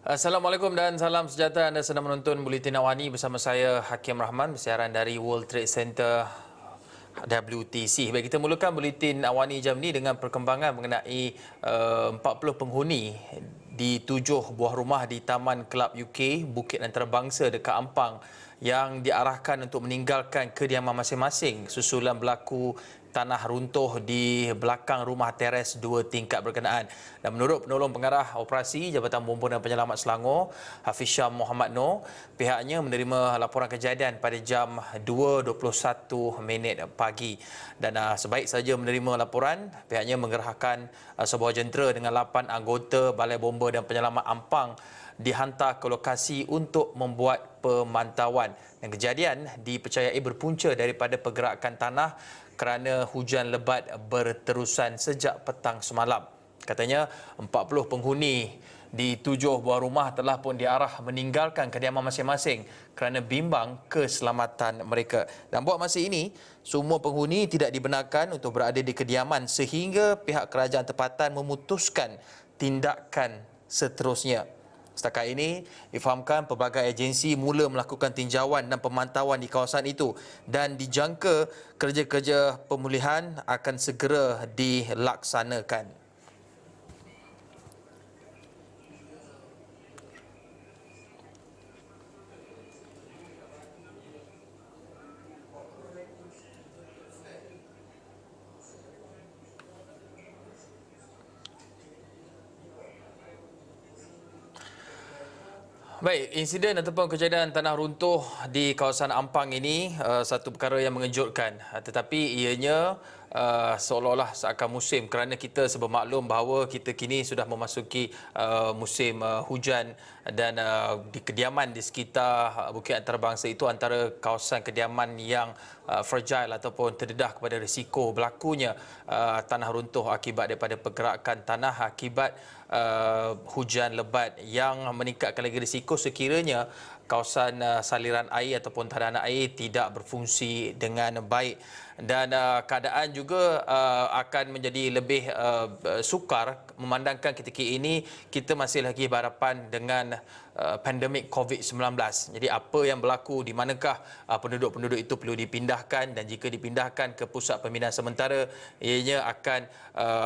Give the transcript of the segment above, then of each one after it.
Assalamualaikum dan salam sejahtera. Anda sedang menonton Buletin Awani bersama saya Hakim Rahman bersiaran dari World Trade Center WTC. Baik, kita mulakan Buletin Awani jam ini dengan perkembangan mengenai 40 penghuni di 7 buah rumah di Taman Kelab UK Bukit Antarabangsa dekat Ampang yang diarahkan untuk meninggalkan kediaman masing-masing susulan berlaku tanah runtuh di belakang rumah teres 2 tingkat berkenaan. Dan menurut penolong pengarah operasi Jabatan Bomba dan Penyelamat Selangor, Hafiz Syam Muhammad Noor, pihaknya menerima laporan kejadian pada jam 2.21 pagi. Dan sebaik saja menerima laporan, pihaknya mengerahkan sebuah jentera dengan 8 anggota Balai Bomba dan Penyelamat Ampang dihantar ke lokasi untuk membuat pemantauan. Dan kejadian dipercayai berpunca daripada pergerakan tanah kerana hujan lebat berterusan sejak petang semalam. Katanya 40 penghuni di 7 buah rumah telah pun diarah meninggalkan kediaman masing-masing kerana bimbang keselamatan mereka. Dan buat masa ini, semua penghuni tidak dibenarkan untuk berada di kediaman sehingga pihak kerajaan tempatan memutuskan tindakan seterusnya. Setakat ini, difahamkan pelbagai agensi mula melakukan tinjauan dan pemantauan di kawasan itu dan dijangka kerja-kerja pemulihan akan segera dilaksanakan. Baik, insiden ataupun kejadian tanah runtuh di kawasan Ampang ini satu perkara yang mengejutkan. Tetapi ianya seolah-olah seakan musim kerana kita bermaklum bahawa kita kini sudah memasuki musim hujan dan di kediaman di sekitar Bukit Antarabangsa itu antara kawasan kediaman yang fragile ataupun terdedah kepada risiko berlakunya tanah runtuh akibat daripada pergerakan tanah akibat hujan lebat yang meningkatkan lagi risiko sekiranya kawasan saliran air ataupun tadanan air tidak berfungsi dengan baik. Dan keadaan juga akan menjadi lebih sukar memandangkan ketika ini kita masih lagi berhadapan dengan pandemik COVID-19. Jadi apa yang berlaku, di manakah penduduk-penduduk itu perlu dipindahkan, dan jika dipindahkan ke pusat pemindahan sementara, ianya akan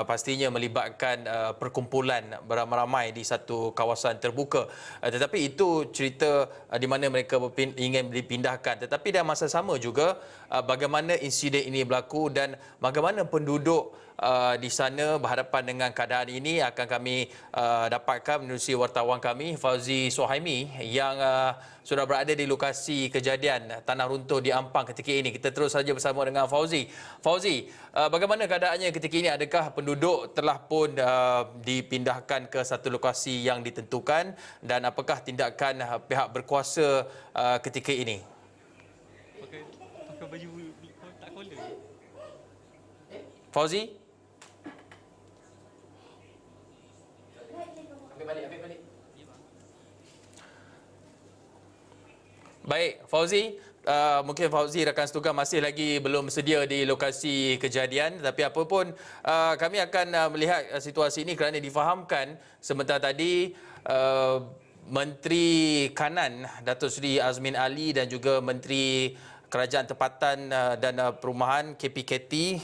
pastinya melibatkan perkumpulan beramai-ramai di satu kawasan terbuka. Tetapi itu cerita di mana mereka ingin dipindahkan. Tetapi dalam masa sama juga bagaimana insiden ini berlaku dan bagaimana penduduk di sana berhadapan dengan keadaan ini akan kami dapatkan menerusi wartawan kami Fauzi Suhaimi yang sudah berada di lokasi kejadian tanah runtuh di Ampang ketika ini. Kita terus saja bersama dengan Fauzi. Fauzi, bagaimana keadaannya ketika ini? Adakah penduduk telah pun dipindahkan ke satu lokasi yang ditentukan dan apakah tindakan pihak berkuasa ketika ini? Pakai baju tak collar. Fauzi? Ambil balik. Baik, Fauzi, mungkin Fauzi rakan setugas masih lagi belum sedia di lokasi kejadian, tapi apapun kami akan melihat situasi ini kerana difahamkan sebentar tadi Menteri Kanan Datuk Seri Azmin Ali dan juga Menteri Kerajaan Tempatan dan Perumahan KPKT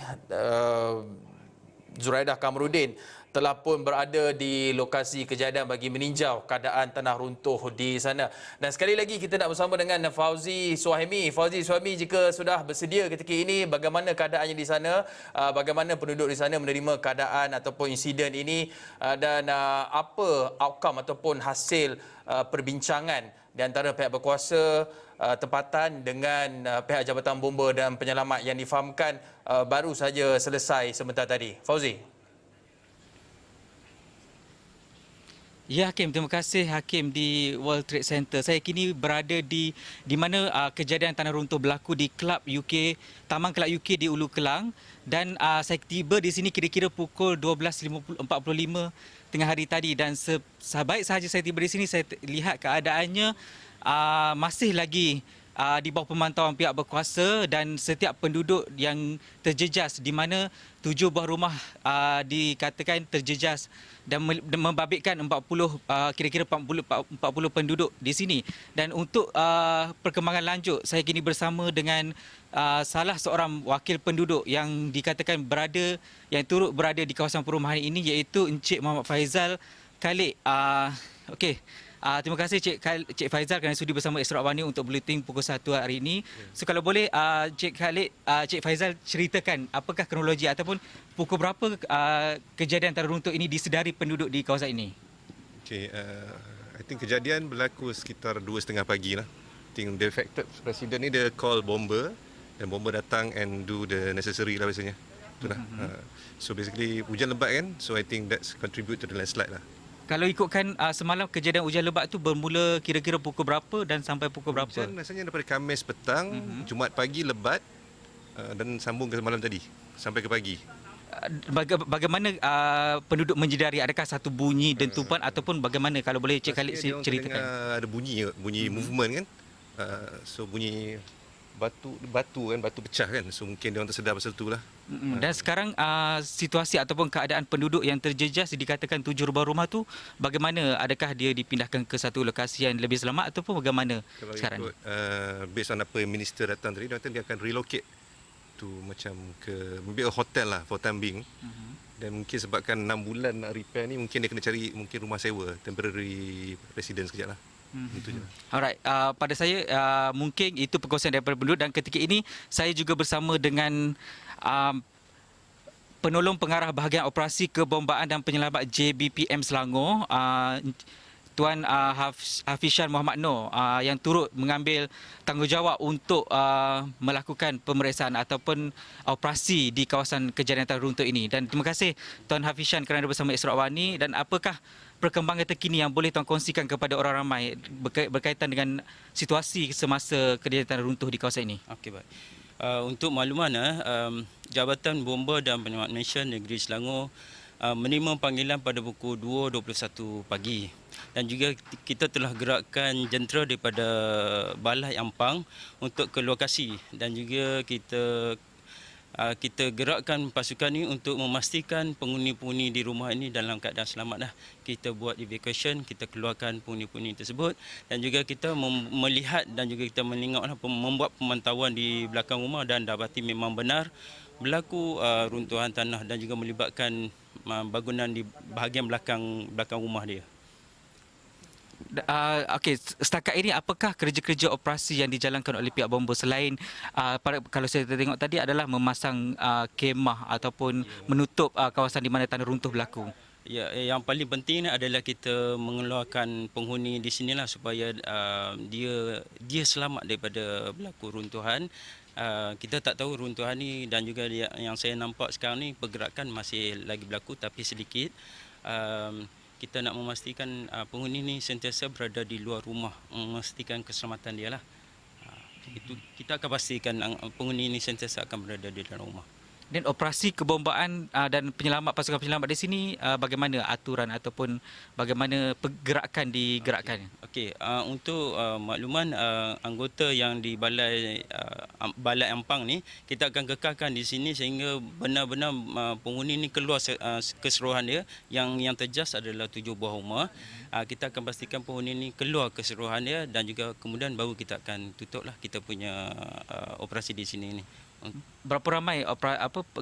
Zuraidah Kamarudin telah pun berada di lokasi kejadian bagi meninjau keadaan tanah runtuh di sana. Dan sekali lagi kita nak bersama dengan Fauzi Suhaimi. Fauzi Suhaimi, jika sudah bersedia ketika ini, bagaimana keadaannya di sana? Bagaimana penduduk di sana menerima keadaan ataupun insiden ini? Dan apa outcome ataupun hasil perbincangan di antara pihak berkuasa tempatan dengan pihak Jabatan Bomba dan Penyelamat yang difahamkan baru saja selesai sebentar tadi? Fauzi. Ya Hakim, terima kasih Hakim di World Trade Center. Saya kini berada di mana kejadian tanah runtuh berlaku di Kelab UK, Taman Kelab UK di Ulu Kelang, dan saya tiba di sini kira-kira pukul 12.45 tengah hari tadi, dan sebaik sahaja saya tiba di sini saya lihat keadaannya masih lagi di bawah pemantauan pihak berkuasa dan setiap penduduk yang terjejas di mana 7 buah rumah dikatakan terjejas dan membabitkan 40 kira-kira 40 penduduk di sini. Dan untuk perkembangan lanjut, saya kini bersama dengan salah seorang wakil penduduk yang dikatakan turut berada di kawasan perumahan ini, iaitu Encik Muhammad Faizal Khalid. Okey. Terima kasih Cik Faizal kerana sudi bersama Extra Awani untuk Bulletin pukul 1 hari ini. So kalau boleh Cik Khalid, Cik Faizal ceritakan apakah kronologi ataupun pukul berapa kejadian tanah runtuh ini disedari penduduk di kawasan ini? Okay, I think kejadian berlaku sekitar 2:30 pagi lah. I think the affected resident ni dia call bomber dan bomber datang and do the necessary lah biasanya. Itulah. So basically hujan lebat kan, so I think that's contribute to the landslide lah. Kalau ikutkan semalam kejadian hujan lebat tu bermula kira-kira pukul berapa dan sampai pukul berapa? Hujan rasanya daripada Khamis petang, Jumaat pagi lebat dan sambung ke malam tadi sampai ke pagi. Bagaimana penduduk menjedari, adakah satu bunyi dentuman ataupun bagaimana, kalau boleh Cik Khalid Rasanya dia orang ceritakan? terdengar ada bunyi movement kan. So bunyi batu pecah kan. So mungkin dia orang tersedar pasal tu lah. Dan sekarang situasi ataupun keadaan penduduk yang terjejas dikatakan 7 rumah tu bagaimana? Adakah dia dipindahkan ke satu lokasi yang lebih selamat ataupun bagaimana Kalau sekarang? ikut based on apa minister datang tadi, dia akan relocate to macam ke maybe a hotel lah for time being. Dan mungkin sebabkan 6 bulan nak repair ni, mungkin dia kena cari mungkin rumah sewa, temporary residence kejap lah. Itu je. Alright, pada saya mungkin itu perkongsian daripada penduduk, dan ketika ini saya juga bersama dengan penolong pengarah bahagian operasi kebombaan dan penyelamat JBPM Selangor, Tuan Hafizan Muhammad Noor, yang turut mengambil tanggungjawab untuk melakukan pemeriksaan ataupun operasi di kawasan kejadian tanah runtuh ini. Dan terima kasih Tuan Hafizan kerana bersama Extra Awani. Dan apakah perkembangan terkini yang boleh tuan kongsikan kepada orang ramai berkaitan dengan situasi semasa kejadian tanah runtuh di kawasan ini? Okey, baik. Untuk makluman, Jabatan Bomba dan Penyelamat Malaysia Negeri Selangor menerima panggilan pada pukul 2.21 pagi, dan juga kita telah gerakkan jentera daripada Balai Ampang untuk ke lokasi, dan juga kita gerakkan pasukan ini untuk memastikan penghuni-penghuni di rumah ini dalam keadaan selamat. Kita buat evacuation, kita keluarkan penghuni-penghuni tersebut, dan juga kita melihat dan juga kita menengoklah, membuat pemantauan di belakang rumah dan dapati memang benar berlaku runtuhan tanah dan juga melibatkan bangunan di bahagian belakang rumah dia. Okey, setakat ini apakah kerja-kerja operasi yang dijalankan oleh pihak bomba selain kalau saya tengok tadi adalah memasang kemah ataupun menutup kawasan di mana tanah runtuh berlaku? Ya, yang paling penting adalah kita mengeluarkan penghuni di sinilah supaya dia selamat daripada berlaku runtuhan. Kita tak tahu runtuhan ni, dan juga yang saya nampak sekarang ni pergerakan masih lagi berlaku tapi sedikit. Kita nak memastikan penghuni ni sentiasa berada di luar rumah, memastikan keselamatan dia lah. Itu kita akan pastikan penghuni ni sentiasa akan berada di dalam rumah. Dan operasi kebombaan dan pasukan penyelamat di sini, bagaimana aturan ataupun bagaimana pergerakan digerakkan? Okey, untuk makluman anggota yang di Balai Ampang ni, kita akan kekalkan di sini sehingga benar-benar penghuni ni keluar keseluruhan dia. Yang terjejas adalah 7 buah rumah. Kita akan pastikan penghuni ni keluar keseluruhan dia, dan juga kemudian baru kita akan tutuplah kita punya operasi di sini ni. Berapa ramai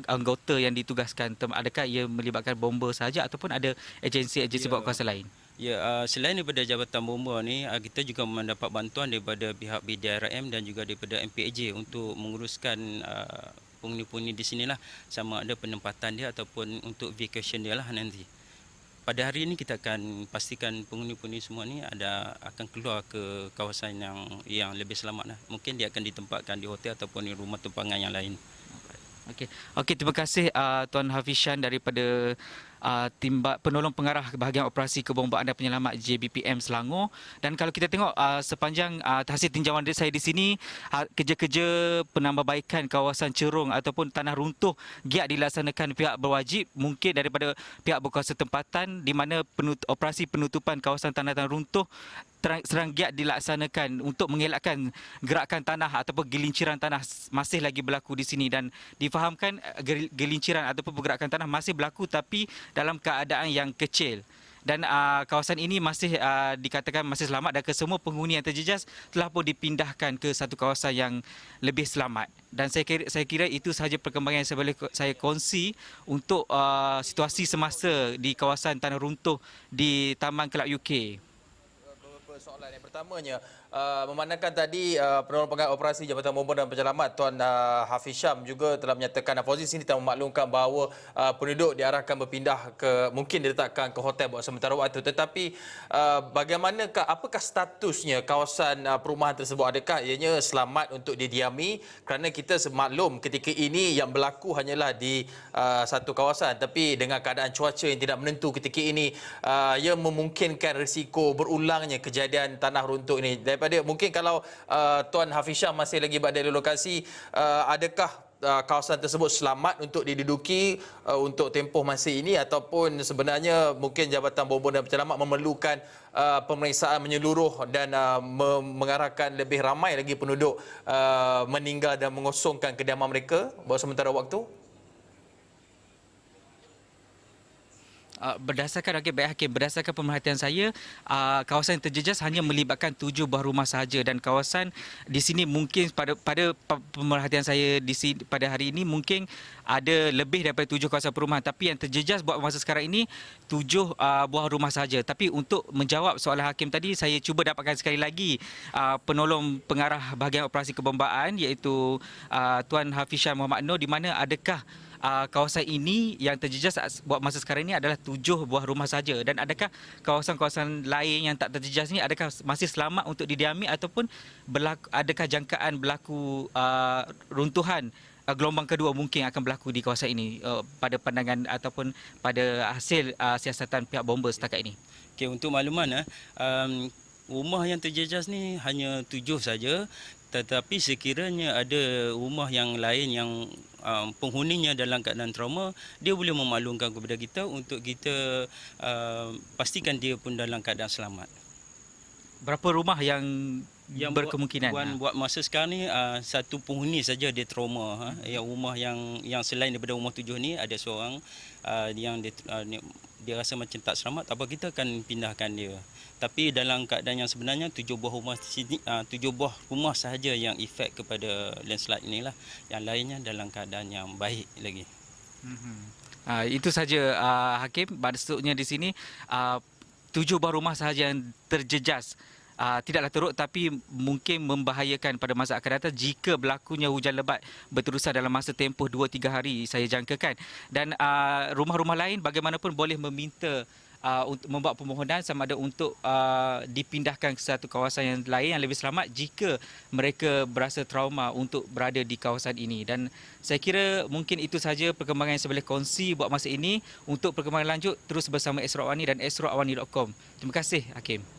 anggota yang ditugaskan? Adakah ia melibatkan bomba sahaja ataupun ada agensi-agensi berkuasa lain? Ya, selain daripada Jabatan Bomba ni, kita juga mendapat bantuan daripada pihak BDRM dan juga daripada MPAJ untuk menguruskan penghuni-penghuni di sinilah, sama ada penempatan dia ataupun untuk vacation dia lah nanti. Pada hari ini kita akan pastikan penghuni-penghuni semua ni akan keluar ke kawasan yang lebih selamat lah. Mungkin dia akan ditempatkan di hotel ataupun di rumah tempangan yang lain. Okey, terima kasih Tuan Hafizan daripada penolong pengarah bahagian operasi kebombaan dan penyelamat JBPM Selangor. Dan kalau kita tengok sepanjang hasil tinjauan saya di sini, kerja-kerja penambahbaikan kawasan cerung ataupun tanah runtuh giat dilaksanakan pihak berwajib, mungkin daripada pihak berkuasa tempatan, di mana operasi penutupan kawasan tanah runtuh serang giat dilaksanakan untuk mengelakkan gerakan tanah ataupun gelinciran tanah masih lagi berlaku di sini, dan difahamkan gelinciran ataupun pergerakan tanah masih berlaku tapi dalam keadaan yang kecil. Dan kawasan ini masih dikatakan masih selamat, dan kesemua penghuni yang terjejas telah pun dipindahkan ke satu kawasan yang lebih selamat. Dan saya kira itu sahaja perkembangan yang saya kongsi untuk situasi semasa di kawasan tanah runtuh di Taman Kelab UK. Beberapa soalan. Yang pertamanya, memandangkan tadi penolong pengarah operasi Jabatan Bomba dan Penyelamat Tuan Hafiz Syam juga telah menyatakan posisi ini telah memaklumkan bahawa penduduk diarahkan berpindah ke, mungkin diletakkan ke hotel buat sementara waktu, tetapi bagaimanakah, apakah statusnya kawasan perumahan tersebut? Adakah ianya selamat untuk didiami? Kerana kita semaklum ketika ini yang berlaku hanyalah di satu kawasan, tapi dengan keadaan cuaca yang tidak menentu ketika ini, ia memungkinkan risiko berulangnya kejadian tanah runtuh ini. Daripada mungkin kalau Tuan Hafiz Syam masih lagi berada di lokasi, adakah kawasan tersebut selamat untuk diduduki untuk tempoh masa ini, ataupun sebenarnya mungkin Jabatan Bomba dan Penyelamat memerlukan pemeriksaan menyeluruh dan mengarahkan lebih ramai lagi penduduk meninggal dan mengosongkan kediaman mereka buat sementara waktu? Berdasarkan pemerhatian saya, kawasan yang terjejas hanya melibatkan 7 buah rumah sahaja, dan kawasan di sini mungkin pada pemerhatian saya di sini pada hari ini mungkin ada lebih daripada 7 kawasan perumahan, tapi yang terjejas buat masa sekarang ini 7 buah rumah sahaja. Tapi untuk menjawab soalan hakim tadi, saya cuba dapatkan sekali lagi penolong pengarah bahagian operasi kebombaan, iaitu Tuan Hafiz Syam Muhammad Noor, di mana adakah kawasan ini yang terjejas buat masa sekarang ini adalah 7 buah rumah saja, dan adakah kawasan-kawasan lain yang tak terjejas ini adakah masih selamat untuk didiami, ataupun adakah jangkaan berlaku runtuhan gelombang kedua mungkin akan berlaku di kawasan ini pada pandangan ataupun pada hasil siasatan pihak bomba setakat ini? Okey, untuk makluman, rumah yang terjejas ni hanya 7 saja, tetapi sekiranya ada rumah yang lain yang penghuninya dalam keadaan trauma, dia boleh memaklumkan kepada kita untuk kita pastikan dia pun dalam keadaan selamat. Berapa rumah yang berkemungkinan? Buat masa sekarang ni satu penghuni saja dia trauma. Yang rumah yang selain daripada rumah 7 ni ada seorang yang dia rasa macam tak selamat, apa kita akan pindahkan dia. Tapi dalam keadaan yang sebenarnya 7 buah rumah sini, 7 buah rumah sahaja yang efek kepada landslide inilah. Yang lainnya dalam keadaan yang baik lagi. Itu saja hakim. Maksudnya di sini 7 buah rumah sahaja yang terjejas. Tidaklah teruk, tapi mungkin membahayakan pada masa akan datang jika berlakunya hujan lebat berterusan dalam masa tempoh 2-3 hari, saya jangkakan. Dan rumah-rumah lain bagaimanapun boleh meminta untuk membuat permohonan sama ada untuk dipindahkan ke satu kawasan yang lain yang lebih selamat jika mereka berasa trauma untuk berada di kawasan ini. Dan saya kira mungkin itu sahaja perkembangan yang saya boleh kongsi buat masa ini. Untuk perkembangan lanjut terus bersama Esra Awani dan esraawani.com. Terima kasih Hakim.